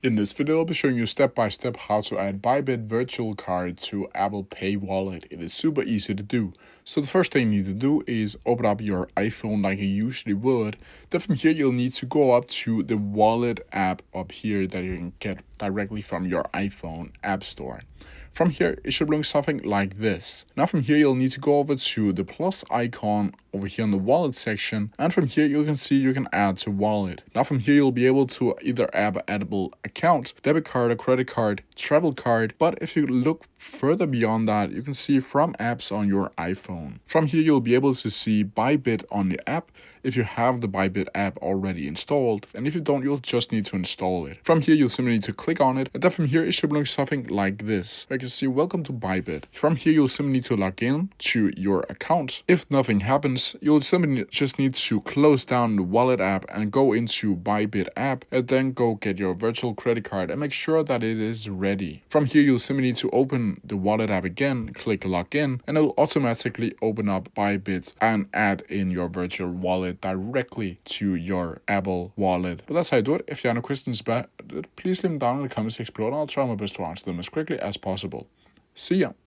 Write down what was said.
In this video, I'll be showing you step by step how to add ByBit Virtual Card to Apple Pay Wallet. It is super easy to do. So the first thing you need to do is open up your iPhone like you usually would. Then from here, you'll need to go up to the Wallet app up here that you can get directly from your iPhone App Store. From here, it should look something like this. Now from here, you'll need to go over to the plus icon over here in the wallet section. And from here, you can see you can add to wallet. Now from here, you'll be able to either add an addable account, debit card, a credit card, travel card. But if you look further beyond that, you can see from apps on your iPhone. From here, you'll be able to see ByBit on the app if you have the ByBit app already installed. And if you don't, you'll just need to install it. From here, you'll simply need to click on it. And then from here, it should look something like this. You can see welcome to ByBit. From here, you'll simply need to log in to your account. If nothing happens, you'll simply just need to close down the wallet app and go into ByBit app and then go get your virtual credit card and make sure that it is ready. From here, you'll simply need to open the wallet app again, click login, and it will automatically open up ByBit and add in your virtual wallet directly to your Apple wallet. But that's how you do it. If you have any questions about it, please leave them down in the comment section below and I'll try my best to answer them as quickly as possible. See ya!